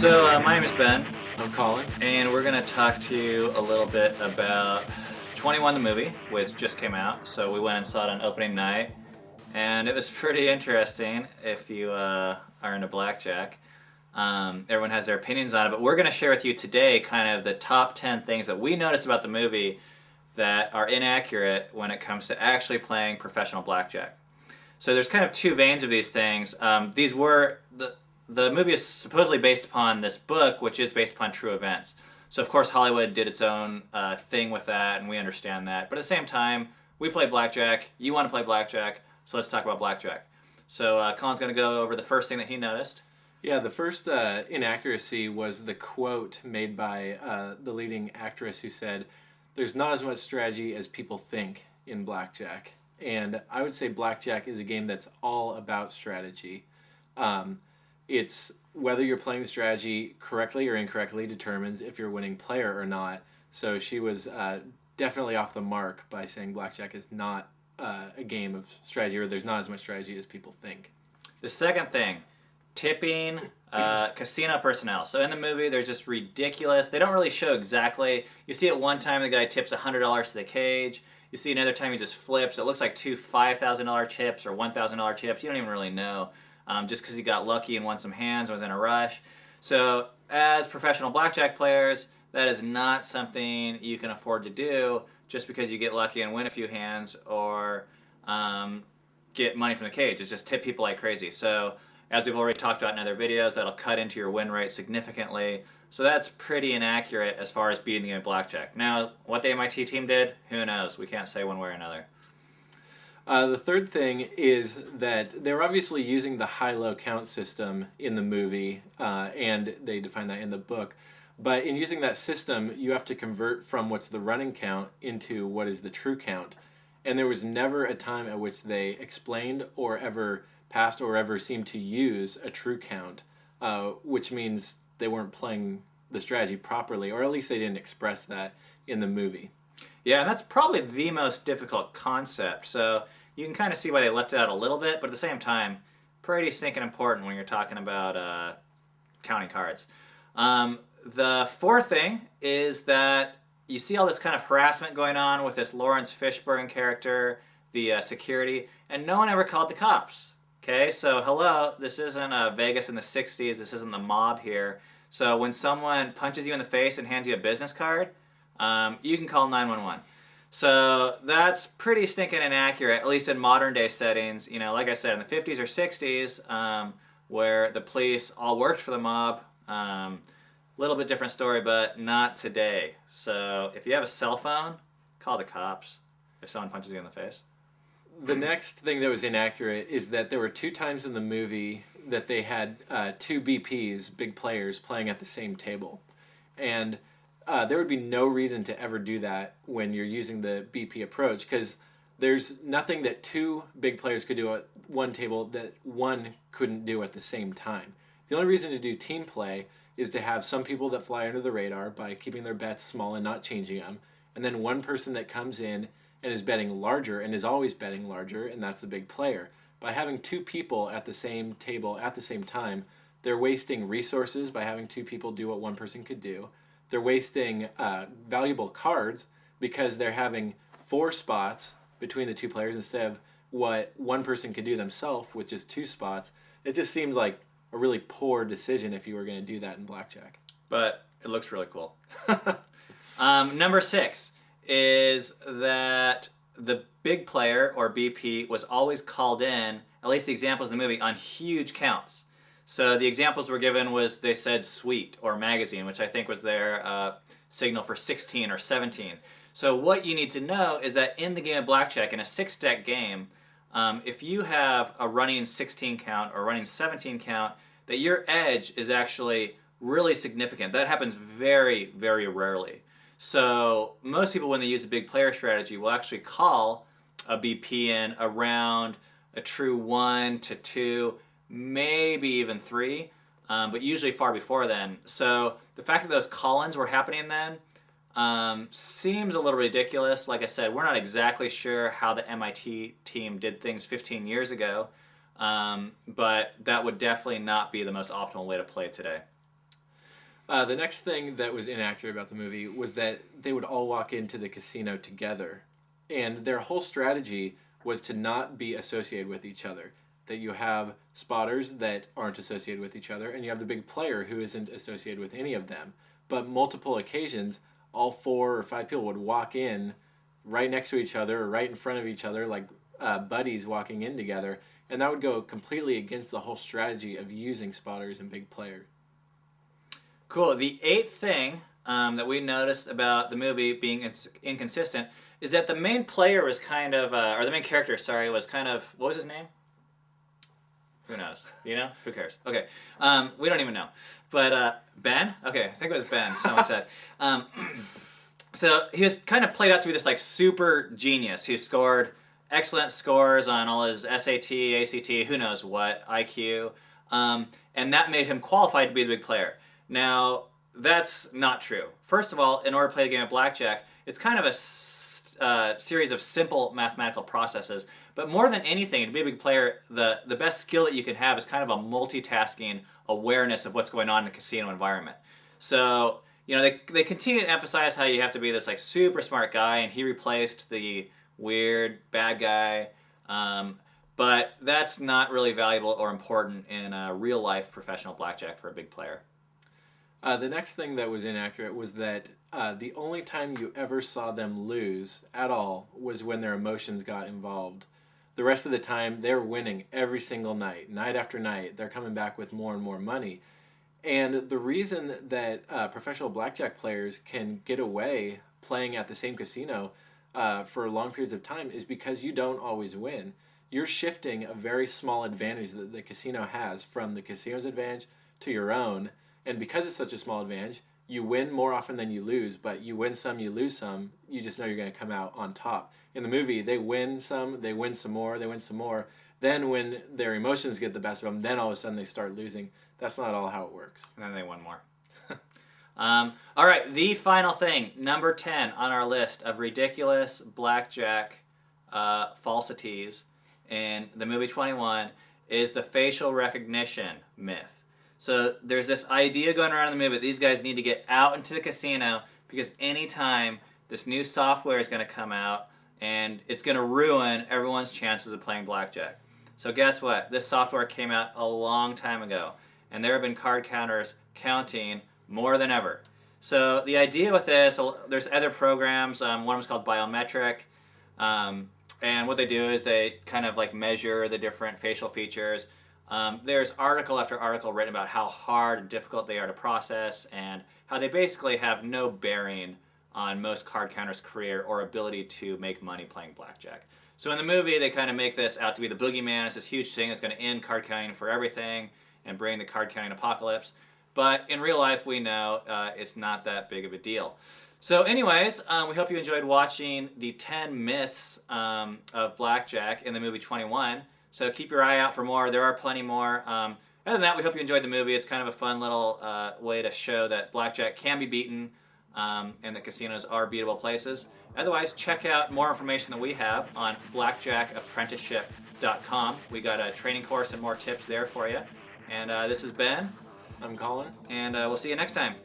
My name is Ben, I'm Colin. and we're going to talk to you a little bit about 21 the movie, which just came out. So we went and saw it on opening night, and it was pretty interesting if you are into Blackjack. Everyone has their opinions on it, but we're going to share with you today kind of the top 10 things that we noticed about the movie that are inaccurate when it comes to actually playing professional blackjack. So there's kind of two veins of these things. These were the movie is supposedly based upon this book, which is based upon true events. So of course Hollywood did its own thing with that, and we understand that. But at the same time, we play blackjack. You want to play blackjack, so let's talk about blackjack. So Colin's going to go over the first thing that he noticed. Yeah, the first inaccuracy was the quote made by the leading actress who said, "There's not as much strategy as people think in blackjack." And I would say blackjack is a game that's all about strategy. It's whether you're playing the strategy correctly or incorrectly determines if you're a winning player or not. So she was definitely off the mark by saying blackjack is not a game of strategy, or there's not as much strategy as people think. The second thing, tipping casino personnel. So in the movie, they're just ridiculous. They don't really show exactly. You see at one time the guy tips $100 to the cage. You see another time he just flips. It looks like two $5,000 chips or $1,000 chips. You don't even really know. Just because he got lucky and won some hands and was in a rush. So as professional blackjack players, that is not something you can afford to do just because you get lucky and win a few hands or get money from the cage. It's just tip people like crazy. So as we've already talked about in other videos, that'll cut into your win rate significantly. So that's pretty inaccurate as far as beating the game of blackjack. Now, what the M.I.T team did, who knows? We can't say one way or another. The third thing is that they're obviously using the high-low count system in the movie, and they define that in the book. But in using that system, you have to convert from what's the running count into what is the true count. And there was never a time at which they explained or ever passed or ever seemed to use a true count, which means they weren't playing the strategy properly, or at least they didn't express that in the movie. Yeah, and that's probably the most difficult concept. So you can kind of see why they left it out a little bit, but at the same time, pretty stinking important when you're talking about counting cards. The fourth thing is that you see all this kind of harassment going on with this Lawrence Fishburne character, the security, and no one ever called the cops. Okay, so hello, this isn't Vegas in the 60s, this isn't the mob here. So when someone punches you in the face and hands you a business card, you can call 911. So that's pretty stinking inaccurate, at least in modern day settings. You know, like I said, in the 50s or 60s, where the police all worked for the mob, little bit different story, but not today. So if you have a cell phone, call the cops if someone punches you in the face. The next thing that was inaccurate is that there were two times in the movie that they had two BPs, big players, playing at the same table. And there would be no reason to ever do that when you're using the BP approach, because there's nothing that two big players could do at one table that one couldn't do at the same time. The only reason to do team play is to have some people that fly under the radar by keeping their bets small and not changing them, and then one person that comes in and is betting larger and is always betting larger, and that's the big player. By having two people at the same table at the same time, they're wasting resources by having two people do what one person could do. They're wasting valuable cards because they're having four spots between the two players instead of what one person could do themselves, which is two spots. It just seems like a really poor decision if you were going to do that in blackjack. But it looks really cool. Number 6 is that the big player, or BP, was always called in, at least the examples in the movie, on huge counts. So the examples were given was they said suite or magazine, which I think was their signal for 16 or 17. So what you need to know is that in the game of blackjack, in a 6-deck game, if you have a running 16 count or running 17 count, that your edge is actually really significant. That happens very, very rarely. So most people, when they use a big player strategy, will actually call a BP in around a true 1 to 2, maybe even 3, but usually far before then. So the fact that those call-ins were happening then seems a little ridiculous. Like I said, we're not exactly sure how the M.I.T team did things 15 years ago, but that would definitely not be the most optimal way to play today. The next thing that was inaccurate about the movie was that they would all walk into the casino together. And their whole strategy was to not be associated with each other. That you have spotters that aren't associated with each other, and you have the big player who isn't associated with any of them. But multiple occasions, all 4 or 5 people would walk in right next to each other or right in front of each other, like buddies walking in together. And that would go completely against the whole strategy of using spotters and big players. Cool. The 8th thing that we noticed about the movie being inconsistent is that the main player was kind of, or the main character, sorry, was kind of, what was his name? Who knows? You know? Who cares? Okay. We don't even know. But Ben? Okay, I think it was Ben, someone said. So he was kind of played out to be this like super genius who scored excellent scores on all his SAT, ACT, who knows what, IQ. And that made him qualified to be the big player. Now, that's not true. First of all, in order to play the game of Blackjack, it's kind of a series of simple mathematical processes. But more than anything, to be a big player, the best skill that you can have is kind of a multitasking awareness of what's going on in a casino environment. So, you know, they continue to emphasize how you have to be this like super smart guy, and he replaced the weird bad guy. But that's not really valuable or important in real life professional blackjack for a big player. The next thing that was inaccurate was that the only time you ever saw them lose at all was when their emotions got involved. The rest of the time, they're winning every single night, night after night. They're coming back with more and more money. And the reason that professional blackjack players can get away playing at the same casino for long periods of time is because you don't always win. You're shifting a very small advantage that the casino has from the casino's advantage to your own. And because it's such a small advantage, you win more often than you lose, but you win some, you lose some, you just know you're going to come out on top. In the movie, they win some, they win some more, they win some more. Then when their emotions get the best of them, then all of a sudden they start losing. That's not all how it works. And then they won more. All right, the final thing, number 10 on our list of ridiculous blackjack falsities in the movie 21 is the facial recognition myth. So there's this idea going around in the movie that these guys need to get out into the casino because anytime this new software is going to come out and it's going to ruin everyone's chances of playing blackjack. So guess what? This software came out a long time ago, and there have been card counters counting more than ever. So the idea with this, there's other programs. One was called Biometric, and what they do is they kind of like measure the different facial features. There's article after article written about how hard and difficult they are to process and how they basically have no bearing on most card counters' career or ability to make money playing blackjack. So in the movie, they kind of make this out to be the boogeyman. It's this huge thing that's going to end card counting for everything and bring the card counting apocalypse. But in real life, we know it's not that big of a deal. So anyways, we hope you enjoyed watching the 10 myths of blackjack in the movie 21. So keep your eye out for more. There are plenty more. Other than that, we hope you enjoyed the movie. It's kind of a fun little way to show that blackjack can be beaten and that casinos are beatable places. Otherwise, check out more information that we have on blackjackapprenticeship.com. We got a training course and more tips there for you. And this is Ben. I'm Colin. And we'll see you next time.